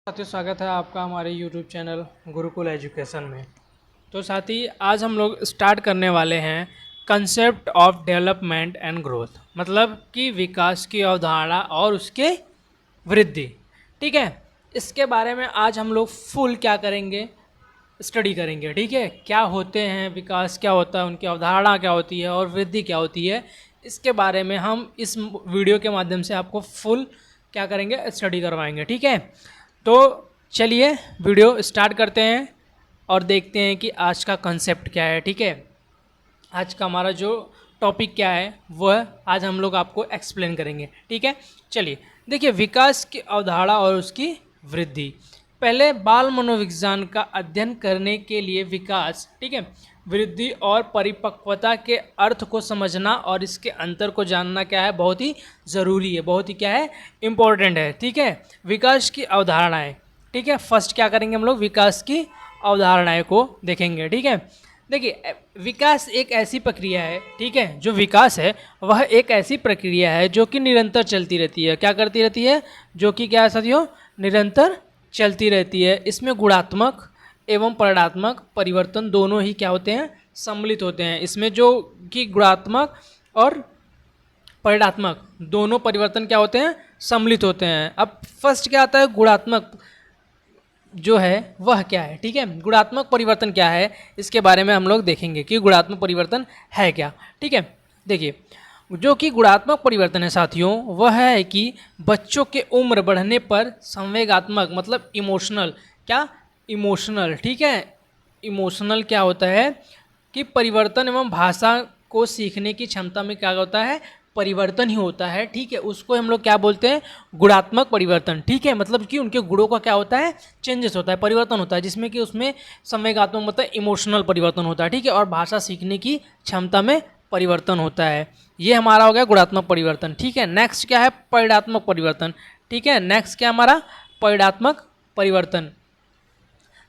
साथियों, स्वागत है आपका हमारे YouTube चैनल गुरुकुल एजुकेशन में। तो साथी, आज हम लोग स्टार्ट करने वाले हैं concept of development and growth, मतलब कि विकास की अवधारणा और उसके वृद्धि। ठीक है, इसके बारे में आज हम लोग फुल क्या करेंगे, स्टडी करेंगे। ठीक है, क्या होते हैं विकास, क्या होता है, उनकी अवधारणा क्या होती है और वृद्धि क्या होती है, इसके बारे में हम इस वीडियो के माध्यम से आपको फुल क्या करेंगे, स्टडी करवाएंगे। ठीक है, तो चलिए वीडियो स्टार्ट करते हैं और देखते हैं कि आज का कंसेप्ट क्या है। ठीक है, आज का हमारा जो टॉपिक क्या है वह आज हम लोग आपको एक्सप्लेन करेंगे। ठीक है, चलिए देखिए, विकास की अवधारणा और उसकी वृद्धि। पहले बाल मनोविज्ञान का अध्ययन करने के लिए विकास, ठीक है, वृद्धि और परिपक्वता के अर्थ को समझना और इसके अंतर को जानना क्या है, बहुत ही ज़रूरी है, बहुत ही क्या है, इम्पोर्टेंट है। ठीक है, विकास की अवधारणाएं। ठीक है, फर्स्ट क्या करेंगे हम लोग, विकास की अवधारणाएं को देखेंगे। ठीक है, देखिए, विकास एक ऐसी प्रक्रिया है, ठीक है, जो विकास है वह एक ऐसी प्रक्रिया है जो कि निरंतर चलती रहती है। क्या करती रहती है, जो कि क्या है साथियों, निरंतर चलती रहती है। इसमें गुणात्मक एवं परिणात्मक परिवर्तन दोनों ही क्या होते हैं, सम्मिलित होते हैं। इसमें जो कि गुणात्मक और परिणात्मक दोनों परिवर्तन क्या होते हैं, सम्मिलित होते हैं। अब फर्स्ट क्या आता है, गुणात्मक जो है वह क्या है। ठीक है, गुणात्मक परिवर्तन क्या है, इसके बारे में हम लोग देखेंगे कि गुणात्मक परिवर्तन है क्या। ठीक है, देखिए, जो कि गुणात्मक परिवर्तन है साथियों, वह है कि बच्चों के उम्र बढ़ने पर संवेगात्मक, मतलब इमोशनल, क्या, इमोशनल, ठीक है, इमोशनल क्या होता है कि परिवर्तन एवं भाषा को सीखने की क्षमता में क्या होता है, परिवर्तन ही होता है। ठीक है, उसको हम लोग क्या बोलते हैं, गुणात्मक परिवर्तन। ठीक है, मतलब कि उनके गुणों का क्या होता है, चेंजेस होता है, परिवर्तन होता है, जिसमें कि उसमें संवेगात्मक मतलब इमोशनल परिवर्तन होता है। ठीक है, और भाषा सीखने की क्षमता में परिवर्तन होता है। ये हमारा हो गया गुणात्मक परिवर्तन। ठीक है, नेक्स्ट क्या है, परिणात्मक परिवर्तन। ठीक है, नेक्स्ट क्या हमारा, परिणात्मक परिवर्तन।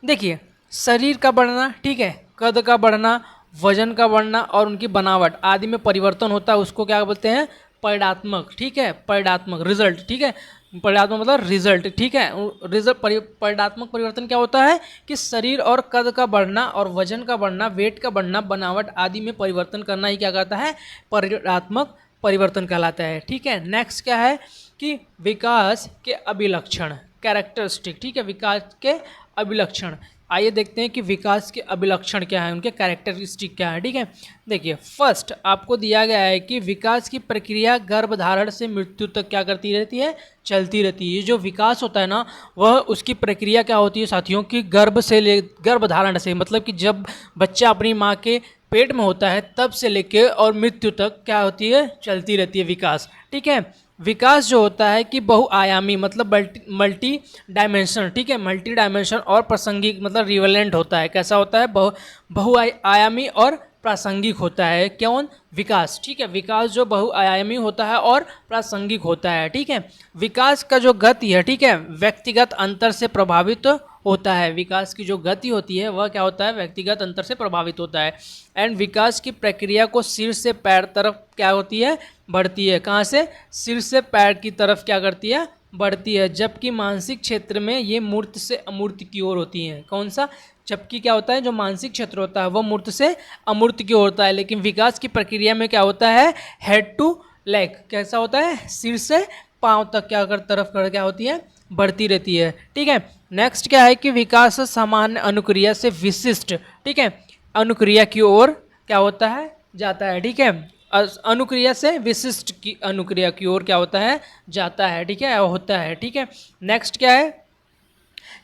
देखिए, शरीर का बढ़ना, ठीक है, कद का बढ़ना, वजन का बढ़ना और उनकी बनावट आदि में परिवर्तन होता है, उसको क्या बोलते हैं, परिणात्मक। ठीक है, परिणात्मक रिजल्ट। ठीक है, परिणात्मक मतलब रिजल्ट। ठीक है, रिजल्ट परिणात्मक परिवर्तन क्या होता है कि शरीर और कद का बढ़ना और वजन का बढ़ना, वेट का बढ़ना, बनावट आदि में परिवर्तन करना ही क्या कहता है, परिणात्मक परिवर्तन कहलाता है। ठीक है, नेक्स्ट क्या है कि विकास के अभिलक्षण, कैरेक्टरिस्टिक। ठीक है, विकास के अभिलक्षण। आइए देखते हैं कि विकास के अभिलक्षण क्या है, उनके कैरेक्टरिस्टिक क्या है। ठीक है, देखिए, फर्स्ट आपको दिया गया है कि विकास की प्रक्रिया गर्भधारण से मृत्यु तक क्या करती रहती है, चलती रहती है। ये जो विकास होता है ना, वह उसकी प्रक्रिया क्या होती है साथियों की, गर्भधारण से, मतलब कि जब बच्चा अपनी माँ के पेट में होता है तब से लेके और मृत्यु तक क्या होती है, चलती रहती है विकास। ठीक है, विकास जो होता है कि बहुआयामी, मतलब मल्टी डायमेंशन। ठीक है, मल्टी डायमेंशन और प्रासंगिक, मतलब रिवेलेंट होता है। कैसा होता है, बहुआयामी और प्रासंगिक होता है। कौन, विकास। ठीक है, विकास जो बहुआयामी होता है और प्रासंगिक होता है। ठीक है, विकास का जो गति है, ठीक है, व्यक्तिगत अंतर से प्रभावित होता है। विकास की जो गति होती है वह क्या होता है, व्यक्तिगत अंतर से प्रभावित होता है। एंड विकास की प्रक्रिया को सिर से पैर तरफ क्या होती है, बढ़ती है। कहाँ से, सिर से पैर की तरफ क्या करती है, बढ़ती है। जबकि मानसिक क्षेत्र में ये मूर्त से अमूर्त की ओर होती हैं। कौन सा, जबकि क्या होता है, जो मानसिक क्षेत्र होता है वह मूर्त से अमूर्त की ओर होता है। लेकिन विकास की प्रक्रिया में क्या होता है, हेड टू लेग, कैसा होता है, सिर से पाँव तक क्या कर तरफ कर क्या होती है, बढ़ती रहती है। ठीक है, नेक्स्ट क्या है कि विकास सामान्य अनुक्रिया से विशिष्ट, ठीक है, अनुक्रिया की ओर क्या होता है, जाता है। ठीक है, अनुक्रिया से विशिष्ट की अनुक्रिया की ओर क्या होता है, जाता है। ठीक है, होता है। ठीक है, नेक्स्ट क्या है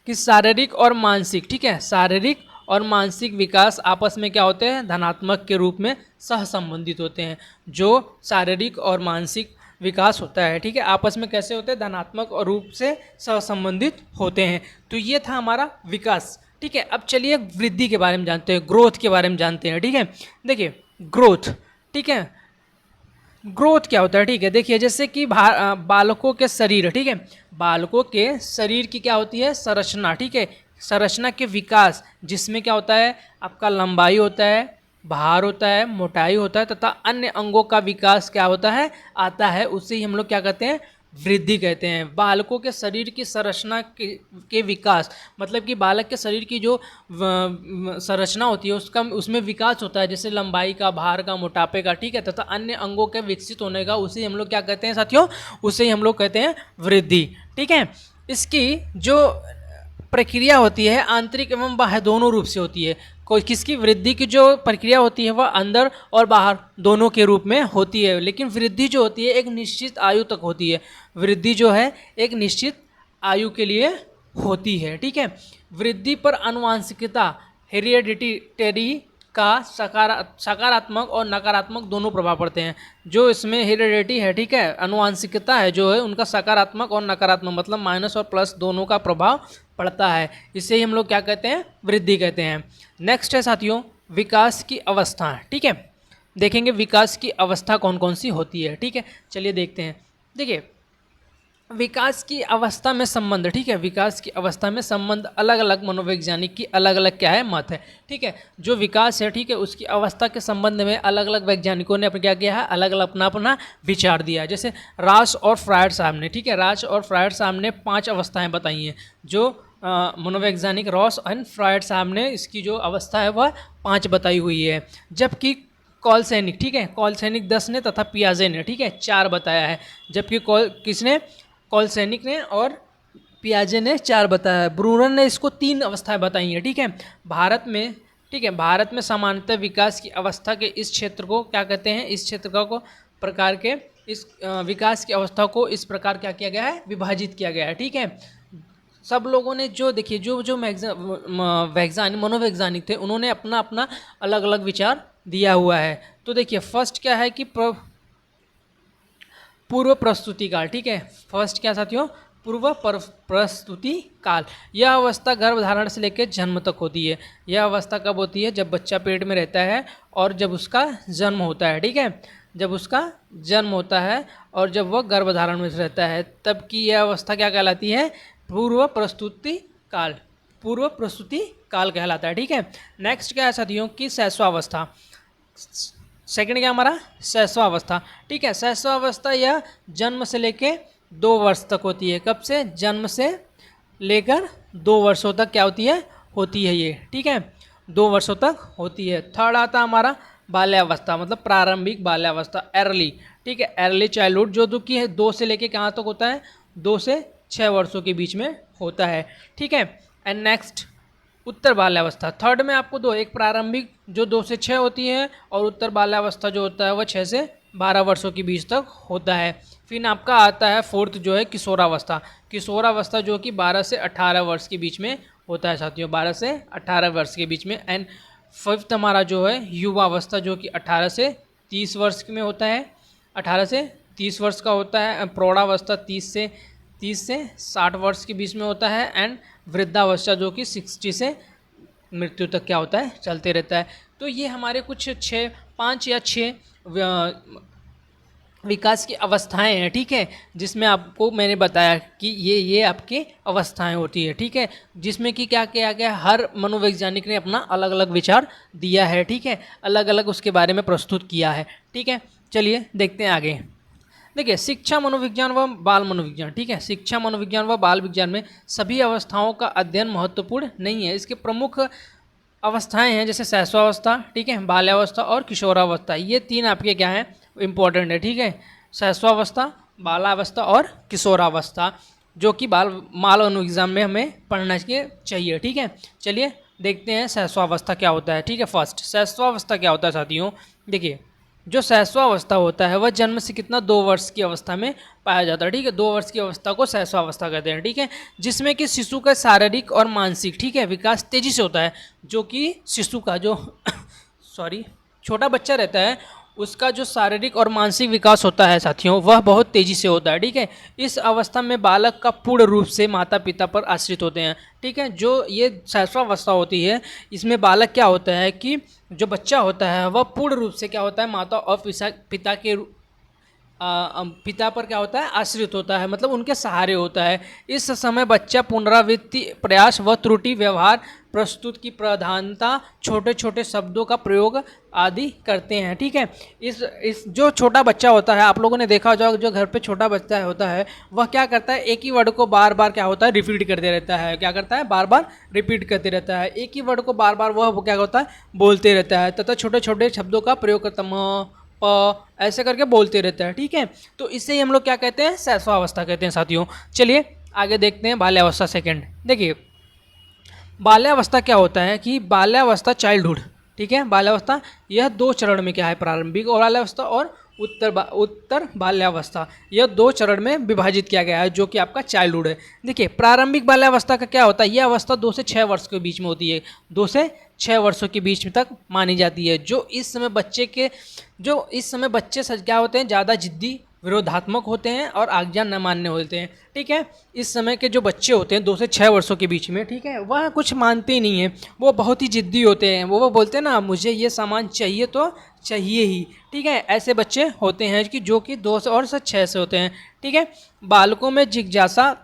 कि शारीरिक और मानसिक, ठीक है, शारीरिक और मानसिक विकास आपस में क्या होते हैं, धनात्मक के रूप में सह संबंधित होते हैं। जो शारीरिक और मानसिक विकास होता है, ठीक है, आपस में कैसे होते हैं, धनात्मक और रूप से सहसंबंधित होते हैं। तो ये था हमारा विकास। ठीक है, अब चलिए वृद्धि के बारे में जानते हैं, ग्रोथ के बारे में जानते हैं। ठीक है, देखिए, ग्रोथ, ठीक है, ग्रोथ क्या होता है। ठीक है, देखिए, जैसे कि बालकों के शरीर, ठीक है, बालकों के शरीर की क्या होती है, संरचना। ठीक है, संरचना के विकास, जिसमें क्या होता है, आपका लंबाई होता है, भार होता है, मोटाई होता है तथा अन्य अंगों का विकास क्या होता है, आता है, उसे ही हम लोग क्या कहते हैं, वृद्धि कहते हैं। बालकों के शरीर की संरचना के विकास, मतलब कि बालक के शरीर की जो संरचना होती है उसका उसमें विकास होता है, जैसे लंबाई का, भार का, मोटापे का, ठीक है, तथा अन्य अंगों के विकसित होने का, उसे हम लोग क्या कहते हैं साथियों, उसे हम लोग कहते हैं वृद्धि। ठीक है, इसकी जो प्रक्रिया होती है आंतरिक एवं बाह्य दोनों रूप से होती है। कोई किसकी वृद्धि की जो प्रक्रिया होती है वह अंदर और बाहर दोनों के रूप में होती है, लेकिन वृद्धि जो होती है एक निश्चित आयु तक होती है। वृद्धि जो है एक निश्चित आयु के लिए होती है। ठीक है, वृद्धि पर आनुवांशिकता, हेरिडिटी का सकारात्मक और नकारात्मक दोनों प्रभाव पड़ते हैं। जो इसमें हेरिडिटी है, ठीक है, अनुवांशिकता है जो है, उनका सकारात्मक और नकारात्मक मतलब माइनस और प्लस दोनों का प्रभाव पड़ता है। इसे ही हम लोग क्या कहते हैं, वृद्धि कहते हैं। नेक्स्ट है साथियों विकास की अवस्था। ठीक है, देखेंगे विकास की अवस्था कौन कौन सी होती है। ठीक है, चलिए देखते हैं। देखिए विकास की अवस्था में संबंध, ठीक है, विकास की अवस्था में संबंध अलग अलग मनोवैज्ञानिक की अलग अलग क्या है मत है। ठीक है, जो विकास है, ठीक है, उसकी अवस्था के संबंध में अलग अलग वैज्ञानिकों ने क्या किया है, अलग अलग अपना अपना विचार दिया है। जैसे रास और फ्रायड साहब ने, ठीक है, रास और फ्रायड साहब ने 5 अवस्थाएं बताई हैं। जो मनोवैज्ञानिक रॉस एंड फ्रायड साहब ने इसकी जो अवस्था है वह 5 बताई हुई है, जबकि कॉलसैनिक, ठीक है, कॉलसैनिक 10 ने तथा पियाजे ने, ठीक है, 4 बताया है। जबकि किसने, कॉलसैनिक ने और पियाजे ने 4 बताया है। ब्रूनर ने इसको 3 अवस्थाएं बताई हैं। ठीक है, भारत में, ठीक है, भारत में सामान्यतः विकास की अवस्था के इस क्षेत्र को क्या कहते हैं, इस क्षेत्र को प्रकार के इस विकास की अवस्था को इस प्रकार क्या किया गया है, विभाजित किया गया है। ठीक है, सब लोगों ने जो देखिए जो जो वैज्ञानिक मनोवैज्ञानिक थे उन्होंने अपना अपना अलग अलग विचार दिया हुआ है। तो देखिए फर्स्ट क्या है कि पूर्व प्रस्तुति काल। ठीक है, फर्स्ट क्या साथियों, पूर्व प्रस्तुति काल। यह अवस्था गर्भधारण से लेकर जन्म तक होती है। यह अवस्था कब होती है, जब बच्चा पेट में रहता है और जब उसका जन्म होता है। ठीक है, जब उसका जन्म होता है और जब वह गर्भधारण में रहता है तब की यह अवस्था क्या कहलाती है, पूर्व प्रस्तुति काल, पूर्व प्रस्तुति काल कहलाता है। ठीक है, नेक्स्ट क्या है साथियों की शैशवावस्था। सेकंड क्या हमारा, शैशवावस्था। ठीक है, शैशवावस्था यह जन्म से लेके 2 वर्ष तक होती है। कब से, जन्म से लेकर 2 वर्षों तक क्या होती है, होती है ये। ठीक है, 2 वर्षों तक होती है। थर्ड आता हमारा बाल्यावस्था, मतलब प्रारंभिक बाल्यावस्था, अर्ली। ठीक है, अर्ली चाइल्डहुड जो कि है 2 से लेके कहाँ तक होता है, 2 से 6 वर्षों के बीच में होता है। ठीक है, एंड नेक्स्ट उत्तर बाल्यावस्था। थर्ड में आपको 2, एक प्रारंभिक जो 2 से 6 होती है और उत्तर बाल्यावस्था जो होता है वह 6 से 12 वर्षों के बीच तक होता है। फिर आपका आता है फोर्थ जो है किशोरावस्था। किशोरावस्था जो कि 12 से 18 वर्ष के बीच में होता है साथियों, 12 से 18 वर्ष के बीच में। एंड फिफ्थ हमारा जो है युवावस्था जो कि 18 से 30 वर्ष में होता है, 18 से 30 वर्ष का होता है। प्रौढ़ावस्था 30 से 60 वर्ष के बीच में होता है। एंड वृद्धावस्था जो कि 60 से मृत्यु तक क्या होता है, चलते रहता है। तो ये हमारे कुछ 5 या 6 विकास की अवस्थाएं हैं। ठीक है, जिसमें आपको मैंने बताया कि ये आपकी अवस्थाएं होती है। ठीक है, जिसमें कि क्या किया गया, हर मनोवैज्ञानिक ने अपना अलग अलग विचार दिया है। ठीक है, अलग अलग उसके बारे में प्रस्तुत किया है। ठीक है, चलिए देखते हैं आगे। देखिए शिक्षा मनोविज्ञान व बाल मनोविज्ञान। ठीक है, शिक्षा मनोविज्ञान व बाल विज्ञान में सभी अवस्थाओं का अध्ययन महत्वपूर्ण नहीं है। इसके प्रमुख अवस्थाएं हैं जैसे शैशवावस्था, ठीक है, बाल्यावस्था और किशोरावस्था। ये 3 आपके क्या हैं, इम्पोर्टेंट है। ठीक है, शैशवावस्था, बालावस्था और किशोरावस्था, जो कि बाल मनोविज्ञान में हमें पढ़ना चाहिए। ठीक है, चलिए देखते हैं शैशवावस्था क्या होता है। ठीक है, फर्स्ट शैशवावस्था क्या होता है साथियों। देखिए जो शैशवावस्था होता है वह जन्म से कितना 2 वर्ष की अवस्था में पाया जाता है। ठीक है, 2 वर्ष की अवस्था को शैशवावस्था कहते हैं। ठीक है, जिसमें कि शिशु का शारीरिक और मानसिक, ठीक है, विकास तेजी से होता है। जो कि शिशु का जो छोटा बच्चा रहता है उसका जो शारीरिक और मानसिक विकास होता है साथियों वह बहुत तेज़ी से होता है। ठीक है, इस अवस्था में बालक का पूर्ण रूप से माता पिता पर आश्रित होते हैं। ठीक है, जो ये शैशवावस्था होती है इसमें बालक क्या होता है कि जो बच्चा होता है वह पूर्ण रूप से क्या होता है, माता और पिता के पिता पर क्या होता है, आश्रित होता है, मतलब उनके सहारे होता है। इस समय बच्चा पुनरावृत्ति, प्रयास व त्रुटि, व्यवहार प्रस्तुत की प्रधानता, छोटे छोटे शब्दों का प्रयोग आदि करते हैं। ठीक है, इस जो छोटा बच्चा होता है, आप लोगों ने देखा होगा जो घर पे छोटा बच्चा होता है वह क्या करता है, एक ही वर्ड को बार बार क्या होता है, रिपीट करते रहता है। क्या करता है, बार बार रिपीट करते रहता है, एक ही वर्ड को बार बार वह क्या होता है, बोलते रहता है, तथा छोटे छोटे शब्दों का प्रयोग करता, म प ऐसे करके बोलते रहता है। ठीक है, तो इसे ही हम लोग क्या कहते हैं, शैशवावस्था कहते हैं साथियों। चलिए आगे देखते हैं बाल्यावस्था सेकंड। देखिए बाल्यावस्था क्या होता है कि बाल्यावस्था चाइल्डहुड, ठीक है, बाल्यावस्था यह दो चरण में क्या है, प्रारंभिक और बाल्यावस्था और उत्तर बाल्यावस्था, यह दो चरण में विभाजित किया गया है, जो कि आपका चाइल्डहुड है। देखिए प्रारंभिक बाल्यावस्था का क्या होता है, यह अवस्था 2 से 6 वर्ष के बीच में होती है, 2 से 6 वर्षों के बीच में तक मानी जाती है। जो इस समय बच्चे क्या होते हैं, ज़्यादा जिद्दी, विरोधात्मक होते हैं और आज्ञा न मानने होते हैं। ठीक है, इस समय के जो बच्चे होते हैं 2 से 6 वर्षों के बीच में, ठीक है, वह कुछ मानते ही नहीं है, वो बहुत ही जिद्दी होते हैं। वो बोलते हैं ना, मुझे ये सामान चाहिए तो चाहिए ही। ठीक है, ऐसे बच्चे होते हैं कि जो कि 2 से और 6 से होते हैं। ठीक है, बालकों में जिज्ञासा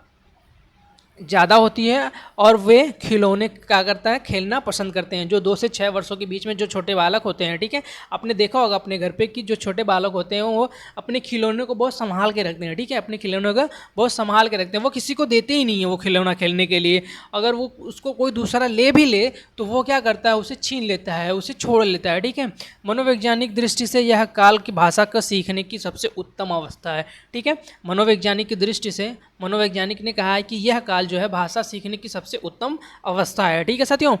ज़्यादा होती है और वे खिलौने क्या करता है, खेलना पसंद करते हैं। जो 2 से 6 वर्षों के बीच में जो छोटे बालक होते हैं, ठीक है, आपने देखा होगा अपने घर पे कि जो छोटे बालक होते हैं वो अपने खिलौने को बहुत संभाल के रखते हैं। ठीक है, अपने खिलौने को बहुत संभाल के रखते हैं, वो किसी को देते ही नहीं है वो खिलौना खेलने के लिए। अगर वो उसको कोई दूसरा ले भी ले तो वो क्या करता है, उसे छीन लेता है, उसे छोड़ लेता है। ठीक है, मनोवैज्ञानिक दृष्टि से यह काल की भाषा को सीखने की सबसे उत्तम अवस्था है। ठीक है, मनोवैज्ञानिक की दृष्टि से मनोवैज्ञानिक ने कहा है कि यह काल जो है भाषा सीखने की सबसे उत्तम अवस्था है। ठीक है साथियों,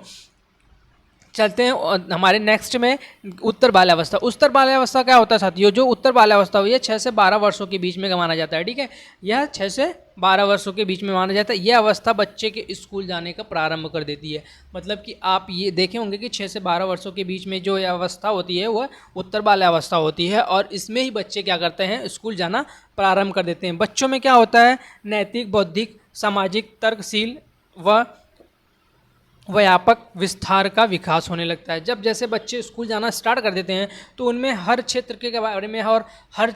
चलते हैं हमारे नेक्स्ट में उत्तर बाल्यावस्था। उत्तर बाल्यावस्था क्या होता है साथियों, जो उत्तर बाल्यावस्था हुई है 6 से 12 वर्षों के बीच में माना जाता है। ठीक है, यह 6 से 12 वर्षों के बीच में माना जाता है। यह अवस्था बच्चे के स्कूल जाने का प्रारंभ कर देती है। मतलब कि आप ये देखे होंगे कि 6 से 12 वर्षों के बीच में जो यह अवस्था होती है वह उत्तर बाल्यावस्था होती है, और इसमें ही बच्चे क्या करते हैं, स्कूल जाना प्रारंभ कर देते हैं। बच्चों में क्या होता है, नैतिक, बौद्धिक, सामाजिक, तर्कशील व व्यापक विस्तार का विकास होने लगता है। जब जैसे बच्चे स्कूल जाना स्टार्ट कर देते हैं तो उनमें हर क्षेत्र के बारे में और हर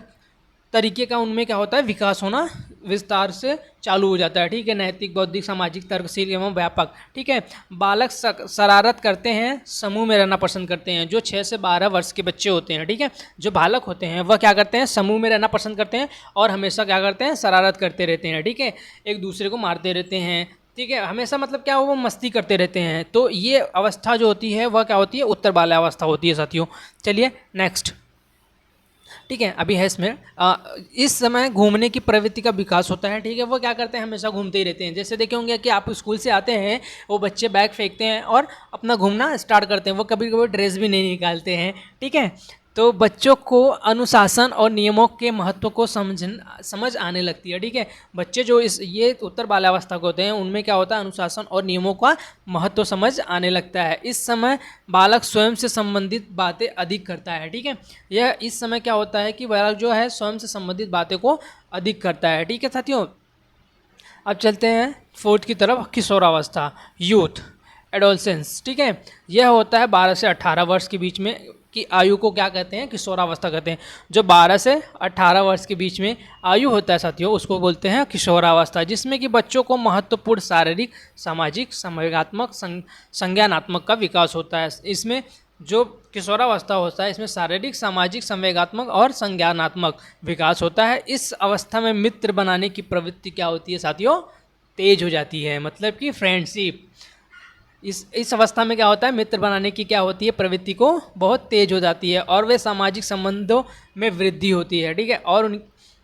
तरीके का उनमें क्या होता है, विकास होना विस्तार से चालू हो जाता है। ठीक है, नैतिक, बौद्धिक, सामाजिक, तर्कशील एवं व्यापक। ठीक है, बालक शरारत करते हैं, समूह में रहना पसंद करते हैं। जो 6 से 12 वर्ष के बच्चे होते हैं, ठीक है, जो बालक होते हैं वह क्या करते हैं, समूह में रहना पसंद करते हैं और हमेशा क्या करते हैं, शरारत करते रहते हैं। ठीक है, एक दूसरे को मारते रहते हैं। ठीक है, हमेशा मतलब क्या वो मस्ती करते रहते हैं। तो ये अवस्था जो होती है वह क्या होती है, उत्तर बाल्यावस्था होती है साथियों। चलिए नेक्स्ट। ठीक है, अभी है इसमें इस समय घूमने की प्रवृत्ति का विकास होता है। ठीक है, वो क्या करते हैं, हमेशा घूमते ही रहते हैं। जैसे देखे होंगे कि आप स्कूल से आते हैं, वो बच्चे बैग फेंकते हैं और अपना घूमना स्टार्ट करते हैं, वो कभी कभी ड्रेस भी नहीं निकालते हैं। ठीक है, तो बच्चों को अनुशासन और नियमों के महत्व को समझ आने लगती है। ठीक है, बच्चे जो ये उत्तर बाल्यावस्था को होते हैं उनमें क्या होता है, अनुशासन और नियमों का महत्व समझ आने लगता है। इस समय बालक स्वयं से संबंधित बातें अधिक करता है। ठीक है, यह इस समय क्या होता है कि बालक जो है स्वयं से संबंधित बातें को अधिक करता है। ठीक है साथियों, अब चलते हैं फोर्थ की तरफ, किशोरावस्था, यूथ, एडोलसेंस। ठीक है, यह होता है 12 से 18 वर्ष के बीच में की आयु को क्या कहते हैं, किशोरावस्था कहते हैं। जो 12 से 18 वर्ष के बीच में आयु होता है साथियों उसको बोलते हैं किशोरावस्था, जिसमें कि बच्चों को महत्वपूर्ण शारीरिक, सामाजिक, संवेगात्मक, संज्ञानात्मक का विकास होता है। इसमें जो किशोरावस्था होता है इसमें शारीरिक, सामाजिक, संवेगात्मक और संज्ञानात्मक विकास होता है। इस अवस्था में मित्र बनाने की प्रवृत्ति क्या होती है साथियों, तेज हो जाती है। मतलब कि फ्रेंडशिप, इस अवस्था में क्या होता है, मित्र बनाने की क्या होती है, प्रवृत्ति को बहुत तेज हो जाती है और वे सामाजिक संबंधों में वृद्धि होती है। ठीक है, और उन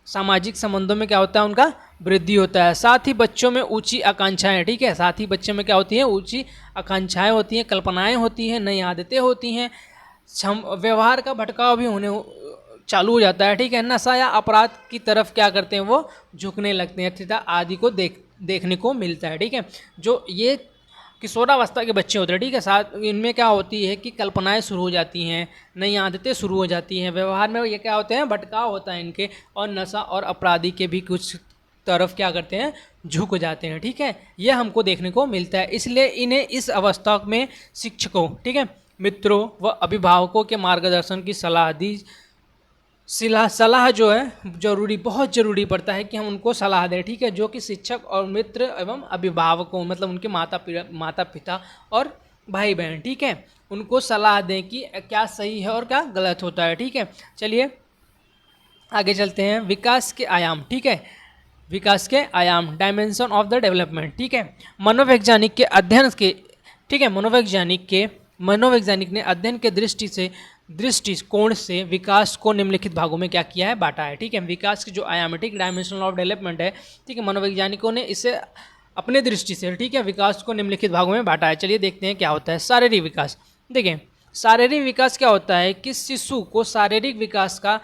सामाजिक संबंधों में क्या होता है, उनका वृद्धि होता है। साथ ही बच्चों में ऊंची आकांक्षाएं, ठीक है, साथ ही बच्चों में क्या होती हैं, ऊंची आकांक्षाएं होती हैं, कल्पनाएं होती हैं, नई आदतें होती हैं, व्यवहार का भटकाव भी होने चालू हो जाता है। ठीक है, नशा या अपराध की तरफ क्या करते हैं, वो झुकने लगते हैं तथा आदि को देखने को मिलता है। ठीक है, जो ये किशोरावस्था के बच्चे होते हैं, ठीक है, साथ इनमें क्या होती है कि कल्पनाएं शुरू हो जाती हैं, नई आदतें शुरू हो जाती हैं, व्यवहार में ये क्या होते हैं, भटकाव होता है इनके, और नशा और अपराधी के भी कुछ तरफ क्या करते हैं, झुक जाते हैं। ठीक है, यह हमको देखने को मिलता है। इसलिए इन्हें इस अवस्था में शिक्षकों, ठीक है, मित्रों व अभिभावकों के मार्गदर्शन की सलाह दी सलाह जो है बहुत ज़रूरी पड़ता है कि हम उनको सलाह दें, ठीक है, जो कि शिक्षक और मित्र एवं अभिभावकों मतलब उनके माता पिता और भाई बहन, ठीक है, उनको सलाह दें कि क्या सही है और क्या गलत होता है, ठीक है। चलिए आगे चलते हैं। विकास के आयाम, ठीक है, विकास के आयाम, डायमेंशन ऑफ द डेवलपमेंट, ठीक है। मनोवैज्ञानिक के अध्ययन के, ठीक है, मनोवैज्ञानिक ने अध्ययन के दृष्टिकोण से विकास को निम्नलिखित भागों में क्या किया है, बांटा है, ठीक है। विकास के जो आयाम है, ठीक, डायमेंशन ऑफ डेवलपमेंट है, ठीक है, मनोवैज्ञानिकों ने इसे अपने दृष्टि से, ठीक है, विकास को निम्नलिखित भागों में बांटा है। चलिए देखते हैं क्या होता है। शारीरिक विकास, देखिए शारीरिक विकास क्या होता है कि शिशु को शारीरिक विकास का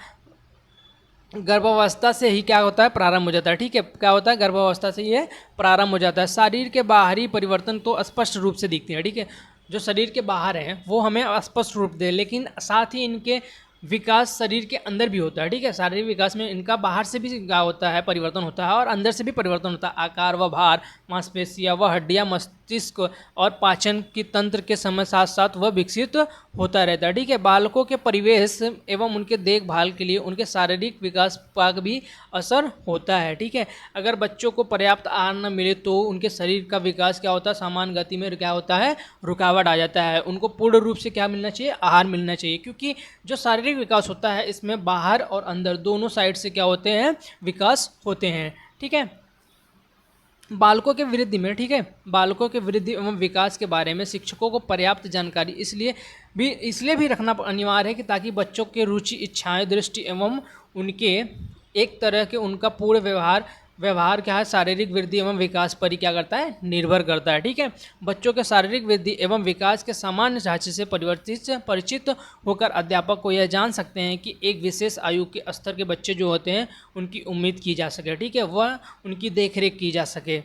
गर्भावस्था से ही क्या होता है, प्रारंभ हो जाता है, ठीक है। क्या होता है, गर्भावस्था से ये प्रारंभ हो जाता है। शरीर के बाहरी परिवर्तन तो स्पष्ट रूप से दिखते हैं, ठीक है, जो शरीर के बाहर हैं वो हमें स्पष्ट रूप दे, लेकिन साथ ही इनके विकास शरीर के अंदर भी होता है, ठीक है। शारीरिक विकास में इनका बाहर से भी क्या होता है, परिवर्तन होता है, और अंदर से भी परिवर्तन होता है। आकार व भार, मांसपेशियाँ व हड्डियाँ, मस्तिष्क और पाचन की तंत्र के समय साथ साथ वह विकसित होता रहता है, ठीक है। बालकों के परिवेश एवं उनके देखभाल के लिए उनके शारीरिक विकास पर भी असर होता है, ठीक है। अगर बच्चों को पर्याप्त आहार न मिले तो उनके शरीर का विकास क्या होता है, सामान्य गति में क्या होता है, रुकावट आ जाता है। उनको पूर्ण रूप से क्या मिलना चाहिए, आहार मिलना चाहिए, क्योंकि जो शारीरिक विकास होता है इसमें बाहर और अंदर दोनों साइड से क्या होते हैं, विकास होते हैं, ठीक है। बालकों के वृद्धि में, ठीक है, बालकों के वृद्धि एवं विकास के बारे में शिक्षकों को पर्याप्त जानकारी इसलिए भी रखना अनिवार्य है कि ताकि बच्चों के रुचि, इच्छाएं, दृष्टि एवं उनके एक तरह के उनका पूर्ण व्यवहार क्या है, शारीरिक वृद्धि एवं विकास पर ही क्या करता है, निर्भर करता है, ठीक है। बच्चों के शारीरिक वृद्धि एवं विकास के सामान्य ढांचे से परिचित होकर अध्यापक को यह जान सकते हैं कि एक विशेष आयु के स्तर के बच्चे जो होते हैं उनकी उम्मीद की जा सके, ठीक है, वह उनकी देखरेख की जा सके।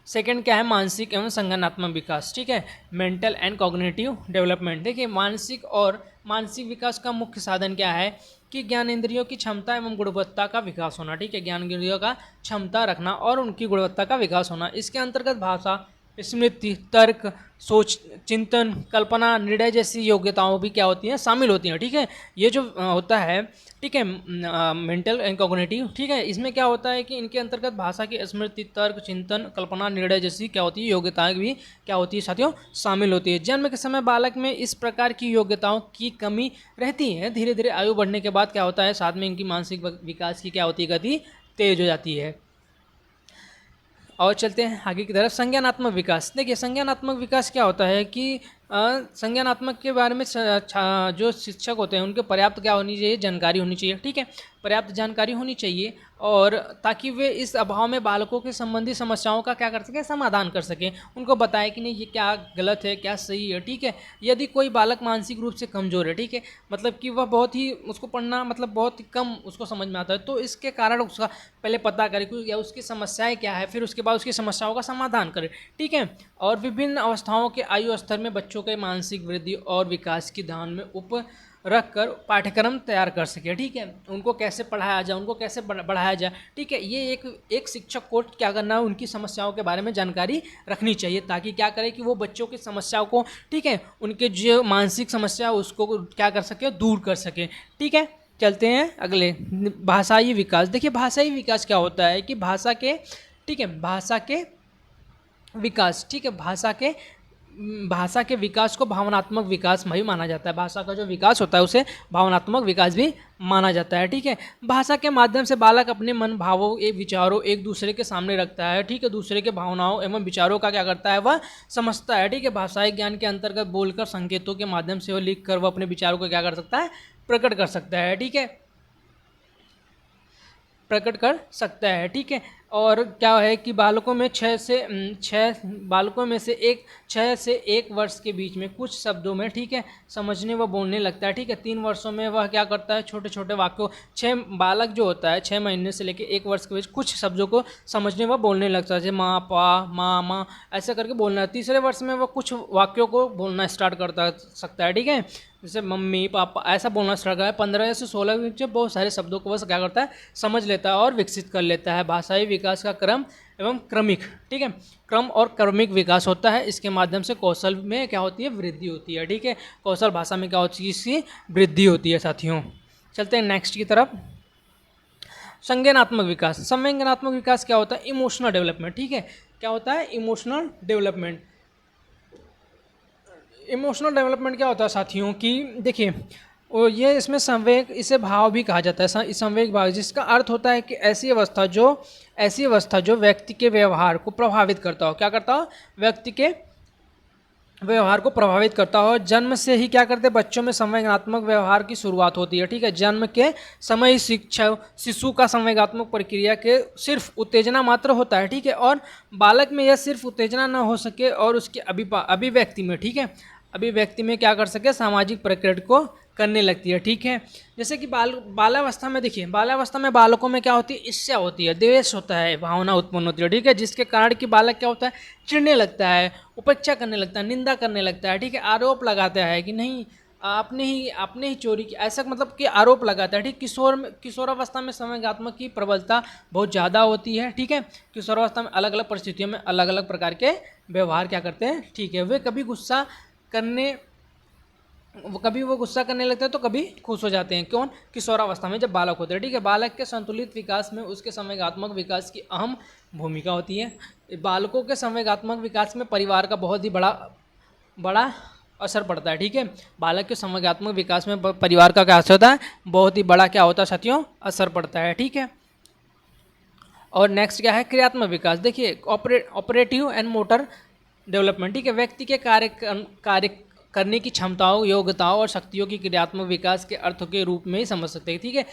सेकंड क्या है, मानसिक एवं संज्ञानात्मक विकास, ठीक है, मेंटल एंड कॉग्निटिव डेवलपमेंट। देखिए मानसिक विकास का मुख्य साधन क्या है कि ज्ञानेंद्रियों की क्षमता एवं गुणवत्ता का विकास होना, ठीक है, ज्ञानेंद्रियों का क्षमता रखना और उनकी गुणवत्ता का विकास होना। इसके अंतर्गत भाषा, स्मृति, तर्क, सोच, चिंतन, कल्पना, निर्णय जैसी योग्यताओं भी क्या होती हैं, शामिल होती हैं, ठीक है। ये जो होता है, ठीक है, मेंटल एंड कॉग्निटिव, ठीक है, इसमें क्या होता है कि इनके अंतर्गत भाषा की स्मृति, तर्क, चिंतन, कल्पना, निर्णय जैसी क्या होती है, योग्यताएं भी क्या होती है साथियों, शामिल होती है। जन्म के समय बालक में इस प्रकार की योग्यताओं की कमी रहती है। धीरे धीरे आयु बढ़ने के बाद क्या होता है, साथ में इनकी मानसिक विकास की क्या होती है, गति तेज हो जाती है। और चलते हैं आगे की तरफ। संज्ञानात्मक विकास, देखिए संज्ञानात्मक विकास क्या होता है कि संज्ञानात्मक के बारे में जो शिक्षक होते हैं उनके पर्याप्त क्या होनी चाहिए, जानकारी होनी चाहिए, ठीक है, पर्याप्त जानकारी होनी चाहिए, और ताकि वे इस अभाव में बालकों के संबंधी समस्याओं का क्या कर सकें, समाधान कर सकें, उनको बताएं कि नहीं ये क्या गलत है, क्या सही है, ठीक है। यदि कोई बालक मानसिक रूप से कमज़ोर है, ठीक है, मतलब कि वह बहुत ही उसको पढ़ना मतलब बहुत ही कम उसको समझ में आता है, तो इसके कारण उसका पहले पता करें कि या उसकी समस्याएँ क्या है, फिर उसके बाद उसकी समस्याओं का समाधान करें, ठीक है। और विभिन्न अवस्थाओं के आयु स्तर में बच्चों के मानसिक वृद्धि और विकास की ध्यान में रख कर पाठ्यक्रम तैयार कर सके, ठीक है, उनको कैसे पढ़ाया जाए, उनको कैसे बढ़ाया जाए, ठीक है। ये एक शिक्षक को क्या करना है, उनकी समस्याओं के बारे में जानकारी रखनी चाहिए, ताकि क्या करे कि वो बच्चों की समस्याओं को, ठीक है, उनके जो मानसिक समस्या उसको क्या कर सके, दूर कर सके, ठीक है। चलते हैं अगले, भाषाई विकास। देखिए भाषाई विकास क्या होता है कि भाषा के, ठीक है, भाषा के विकास, ठीक है, भाषा के विकास को भावनात्मक विकास भी माना जाता है। भाषा का जो विकास होता है उसे भावनात्मक विकास भी माना जाता है, ठीक है। भाषा के माध्यम से बालक अपने मन, भावों, विचारों एक दूसरे के सामने रखता है, ठीक है, दूसरे के भावनाओं एवं विचारों का क्या करता है, वह समझता है, ठीक है। भाषाई ज्ञान के अंतर्गत बोलकर, संकेतों के माध्यम से वह लिख कर वह अपने विचारों को क्या कर सकता है, प्रकट कर सकता है, ठीक है, प्रकट कर सकता है, ठीक है। और क्या है कि बालकों में 6 से 1 वर्ष के बीच में कुछ शब्दों में, ठीक है, समझने व बोलने लगता है, ठीक है। 3 वर्षों में वह क्या करता है, छोटे छोटे वाक्यों, बालक जो होता है 6 महीने से लेकर 1 वर्ष के बीच कुछ शब्दों को समझने व बोलने लगता है, जैसे माँ, पा, माँ, माँ, ऐसा करके बोलना है। तीसरे वर्ष में वह कुछ वाक्यों को बोलना स्टार्ट करता सकता है, ठीक है, जैसे मम्मी, पापा, ऐसा बोलना स्टार्ट करता है। 15 से 16 के बीच बहुत सारे शब्दों को वह क्या करता है, समझ लेता है और विकसित कर लेता है। भाषाई विकास का क्रम एवं क्रमिक, ठीक है, क्रम और क्रमिक विकास होता है। इसके माध्यम से कौशल में क्या होती है, वृद्धि होती है, ठीक है, कौशल भाषा में क्या होती है, इसकी वृद्धि होती है साथियों। चलते हैं नेक्स्ट की तरफ। संज्ञानात्मक विकास। संज्ञानात्मक विकास क्या होता है? Emotional development. ठीक है, क्या होता है? Emotional development. इमोशनल डेवलपमेंट क्या होता है साथियों की, देखिए वो ये इसमें संवेग, इसे भाव भी कहा जाता है, संवेग भाव, जिसका अर्थ होता है कि ऐसी अवस्था जो व्यक्ति के व्यवहार को प्रभावित करता हो। क्या करता हो? व्यक्ति के व्यवहार को प्रभावित करता हो। जन्म से ही क्या करते हैं? बच्चों में संवेगात्मक व्यवहार की शुरुआत होती है। ठीक है, जन्म के समय ही शिशु का संवेगात्मक प्रक्रिया के सिर्फ उत्तेजना मात्र होता है। ठीक है, और बालक में यह सिर्फ उत्तेजना न हो सके और उसके अभिव्यक्ति में, ठीक है, अभिव्यक्ति में क्या कर सके? सामाजिक प्रक्रिया को करने लगती है। ठीक है, जैसे कि बालावस्था में देखिए, बालावस्था में बालकों में क्या होती है? ईर्ष्या होती है, द्वेष होता है, भावना उत्पन्न होती है। ठीक है, जिसके कारण कि बालक क्या होता है? चिढ़ने लगता है, उपेक्षा करने लगता है, निंदा करने लगता है। ठीक है, आरोप लगाता है कि नहीं आपने ही चोरी की, ऐसा मतलब कि आरोप लगाता है। ठीक, किशोरावस्था में संवेगात्मक की प्रबलता बहुत ज़्यादा होती है। ठीक है, किशोरावस्था में अलग अलग परिस्थितियों में अलग अलग प्रकार के व्यवहार क्या करते हैं? ठीक है, वे कभी वो गुस्सा करने लगते हैं तो कभी खुश हो जाते हैं। कौन? किशोरावस्था में जब बालक होते हैं। ठीक है, बालक के संतुलित विकास में उसके संवेगात्मक विकास की अहम भूमिका होती है। बालकों के संवेगात्मक विकास में परिवार का बहुत ही बड़ा असर पड़ता है। ठीक है, बालक के संवेगात्मक विकास में परिवार का क्या असर होता है? बहुत ही बड़ा क्या होता है साथियों? असर पड़ता है। ठीक है, और नेक्स्ट क्या है? क्रियात्मक विकास। देखिए, ऑपरेटिव एंड मोटर डेवलपमेंट। ठीक है, व्यक्ति के कार्य करने की क्षमताओं, योग्यताओं और शक्तियों की क्रियात्मक विकास के अर्थ के रूप में ही समझ सकते हैं। ठीक है,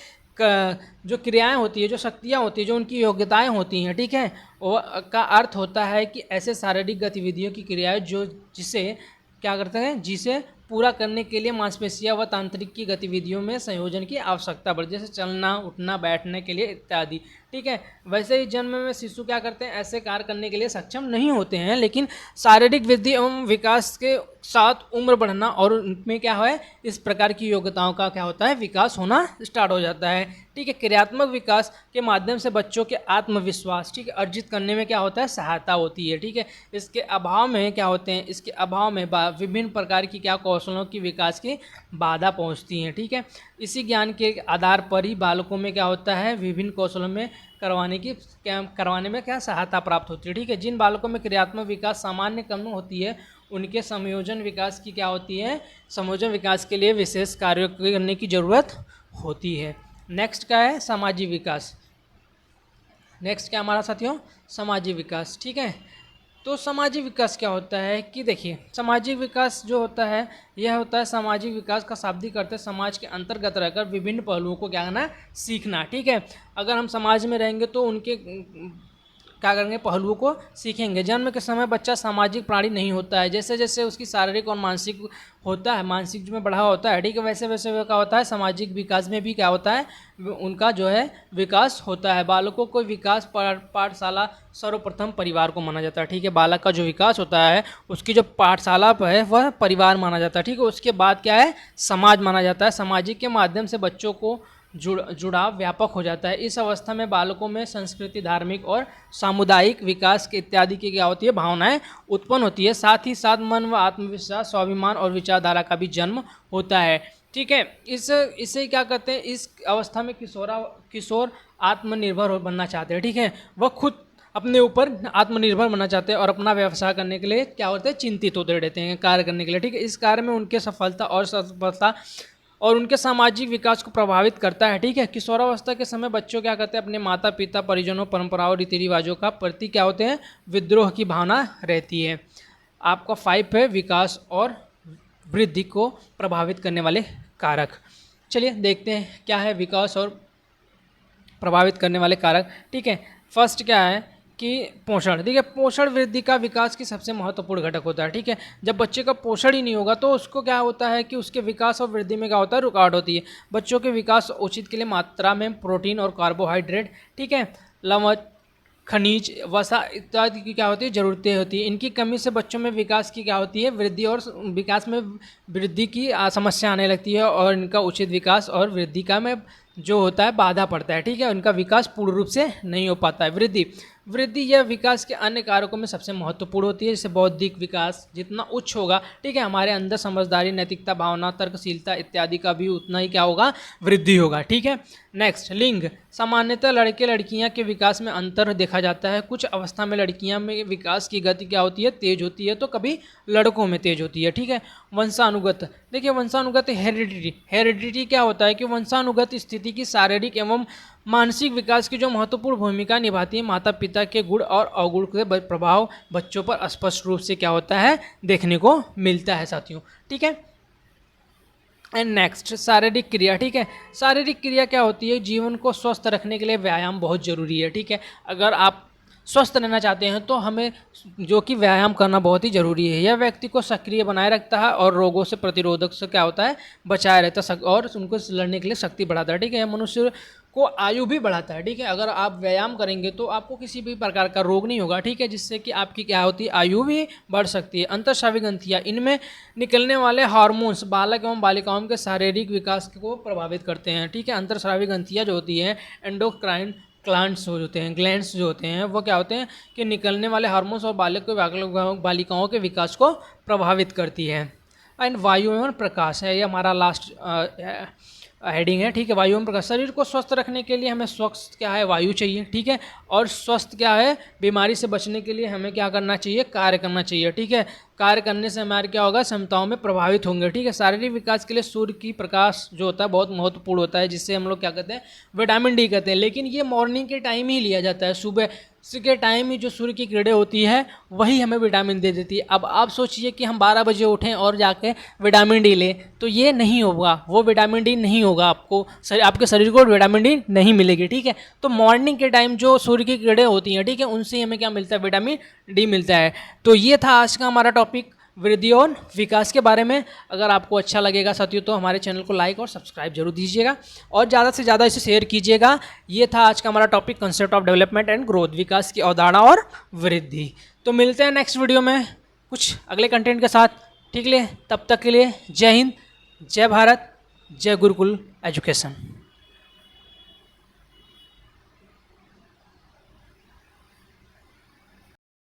जो क्रियाएं होती है, जो शक्तियां होती है, जो उनकी योग्यताएं होती हैं, ठीक है, वो का अर्थ होता है कि ऐसे शारीरिक गतिविधियों की क्रियाएं जिसे क्या करते हैं? जिसे पूरा करने के लिए मांसपेशियां व तांत्रिक की गतिविधियों में संयोजन की आवश्यकता पड़ती है, जैसे चलना, उठना, बैठने के लिए इत्यादि। ठीक है, वैसे ही जन्म में शिशु क्या करते हैं? ऐसे कार्य करने के लिए सक्षम नहीं होते हैं, लेकिन शारीरिक वृद्धि एवं विकास के साथ उम्र बढ़ना और उनमें क्या है? इस प्रकार की योग्यताओं का क्या होता है? विकास होना स्टार्ट हो जाता है। ठीक है, क्रियात्मक विकास के माध्यम से बच्चों के आत्मविश्वास, ठीक है, अर्जित करने में क्या होता है? सहायता होती है। ठीक है, इसके अभाव में क्या होते हैं? इसके अभाव में विभिन्न प्रकार की क्या कौशलों की विकास की बाधा पहुंचती हैं। ठीक है, इसी ज्ञान के आधार पर ही बालकों में क्या होता है? विभिन्न कौशलों में करवाने में क्या सहायता प्राप्त होती है। ठीक है, जिन बालकों में क्रियात्मक विकास सामान्य कम होती है, उनके संयोजन विकास की क्या होती है? संयोजन विकास के लिए विशेष कार्य करने की जरूरत होती है। नेक्स्ट क्या है? सामाजिक विकास। नेक्स्ट क्या हमारा साथियों? सामाजिक विकास। ठीक है, तो सामाजिक विकास क्या होता है कि देखिए, सामाजिक विकास जो होता है, यह होता है सामाजिक विकास का शाब्दिक अर्थ है समाज के अंतर्गत रहकर विभिन्न पहलुओं को क्या करना? सीखना। ठीक है, अगर हम समाज में रहेंगे तो उनके क्या करेंगे? पहलुओं को सीखेंगे। जन्म के समय बच्चा सामाजिक प्राणी नहीं होता है, जैसे जैसे उसकी शारीरिक और मानसिक होता है, मानसिक में बढ़ावा होता है। ठीक है, वैसे वैसे क्या होता है? सामाजिक विकास में भी क्या होता है? उनका जो है विकास होता है। बालकों को विकास पाठशाला सर्वप्रथम परिवार को माना जाता है। ठीक है, बालक का जो विकास होता है उसकी जो पाठशाला है वह परिवार माना जाता है। ठीक है, उसके बाद क्या है? समाज माना जाता है। सामाजिक के माध्यम से बच्चों को जुड़ाव व्यापक हो जाता है। इस अवस्था में बालकों में संस्कृति, धार्मिक और सामुदायिक विकास के इत्यादि की क्या होती है? भावनाएं उत्पन्न होती है। साथ ही साथ मन व आत्मविश्वास, स्वाभिमान और विचारधारा का भी जन्म होता है। ठीक है, इसे क्या करते हैं? इस अवस्था में किशोर आत्मनिर्भर बनना चाहते हैं। ठीक है, वह खुद अपने ऊपर आत्मनिर्भर बनना चाहते हैं और अपना व्यवसाय करने के लिए क्या होते हैं? चिंतित होते रहते हैं कार्य करने के लिए। ठीक है, इस कार्य में उनके सफलता और उनके सामाजिक विकास को प्रभावित करता है। ठीक है, किशोरावस्था के समय बच्चों क्या करते हैं? अपने माता पिता, परिजनों, परंपराओं, रीति रिवाजों का प्रति क्या होते हैं? विद्रोह की भावना रहती है। आपका 5 है विकास और वृद्धि को प्रभावित करने वाले कारक। चलिए देखते हैं क्या है विकास और प्रभावित करने वाले कारक। ठीक है, फर्स्ट क्या है कि पोषण। ठीक है, पोषण वृद्धि का विकास की सबसे महत्वपूर्ण घटक होता है। ठीक है, जब बच्चे का पोषण ही नहीं होगा तो उसको क्या होता है कि उसके विकास और वृद्धि में क्या होता है? रुकावट होती है। बच्चों के विकास उचित के लिए मात्रा में प्रोटीन और कार्बोहाइड्रेट, ठीक है, लवण, खनिज, वसा इत्यादि की क्या होती है? ज़रूरतें होती है। इनकी कमी से बच्चों में विकास की क्या होती है? वृद्धि और विकास में वृद्धि की समस्या आने लगती है और इनका उचित विकास और वृद्धि का में जो होता है बाधा पड़ता है, ठीक है, उनका विकास पूर्ण रूप से नहीं हो पाता है। वृद्धि, वृद्धि यह विकास के अन्य कारकों में सबसे महत्वपूर्ण होती है। जैसे बौद्धिक विकास जितना उच्च होगा, ठीक है, हमारे अंदर समझदारी, नैतिकता, भावना, तर्कशीलता इत्यादि का भी उतना ही क्या होगा, वृद्धि होगा, ठीक है। नेक्स्ट, लिंग, सामान्यतः लड़के लड़कियां के विकास में अंतर देखा जाता है। कुछ अवस्था में लड़कियां में विकास की गति क्या होती है, तेज होती है, तो कभी लड़कों में तेज होती है, ठीक है। वंशानुगत, देखिए वंशानुगत हेरिडिटी, हेरिडिटी क्या होता है कि वंशानुगत स्थिति की शारीरिक एवं मानसिक विकास की जो महत्वपूर्ण भूमिका निभाती है। माता पिता के गुण और अवगुण के प्रभाव बच्चों पर स्पष्ट रूप से क्या होता है, देखने को मिलता है साथियों, ठीक है। एंड नेक्स्ट, शारीरिक क्रिया, ठीक है। शारीरिक क्रिया क्या होती है, जीवन को स्वस्थ रखने के लिए व्यायाम बहुत जरूरी है, ठीक है। अगर आप स्वस्थ रहना चाहते हैं तो हमें जो कि व्यायाम करना बहुत ही ज़रूरी है। यह व्यक्ति को सक्रिय बनाए रखता है और रोगों से प्रतिरोधक से क्या होता है, बचाए रहता है और उनको लड़ने के लिए शक्ति बढ़ाता है, ठीक है। मनुष्य को आयु भी बढ़ाता है, ठीक है। अगर आप व्यायाम करेंगे तो आपको किसी भी प्रकार का रोग नहीं होगा, ठीक है, जिससे कि आपकी क्या होती है, आयु भी बढ़ सकती है। अंतःस्रावी ग्रंथियाँ, इनमें निकलने वाले हार्मोन्स बालक एवं बालिकाओं के शारीरिक विकास को प्रभावित करते हैं, ठीक है। अंतःस्रावी ग्रंथियाँ जो होती हैं, एंडोक्राइन ग्लैंड्स जो होते हैं, ग्लैंड्स जो होते हैं, वो क्या होते हैं कि निकलने वाले हार्मोन्स और बालिकाओं के विकास को प्रभावित करती है। एंड वायु एवं प्रकाश है, ये हमारा लास्ट हेडिंग है, ठीक है। वायु एवं प्रकाश, शरीर को स्वस्थ रखने के लिए हमें स्वस्थ क्या है, वायु चाहिए, ठीक है। और स्वस्थ क्या है, बीमारी से बचने के लिए हमें क्या करना चाहिए, कार्य करना चाहिए, ठीक है। कार्य करने से हमारे क्या होगा, क्षमताओं में प्रभावित होंगे, ठीक है। शारीरिक विकास के लिए सूर्य की प्रकाश जो होता है बहुत महत्वपूर्ण होता है, जिससे हम लोग क्या कहते हैं, विटामिन डी कहते हैं। लेकिन ये मॉर्निंग के टाइम ही लिया जाता है, सुबह के टाइम ही जो सूर्य की किरणें होती है वही हमें विटामिन दे देती है। अब आप सोचिए कि हम 12 बजे उठें और जाके विटामिन डी लें, तो ये नहीं होगा, वो विटामिन डी नहीं होगा, आपको आपके शरीर को विटामिन डी नहीं मिलेगी, ठीक है। तो मॉर्निंग के टाइम जो सूर्य की किरणें होती हैं, ठीक है, उनसे हमें क्या मिलता है, विटामिन डी मिलता है। तो ये था आज का हमारा टॉपिक, वृद्धि और विकास के बारे में। अगर आपको अच्छा लगेगा साथियों तो हमारे चैनल को लाइक और सब्सक्राइब जरूर दीजिएगा और ज़्यादा से ज़्यादा इसे शेयर कीजिएगा। ये था आज का हमारा topic, concept of development and growth, विकास की अवधारणा और वृद्धि। तो मिलते हैं नेक्स्ट वीडियो में कुछ अगले कंटेंट के साथ, ठीक है। तब तक के लिए जय हिंद, जय भारत, जय गुरुकुल एजुकेशन।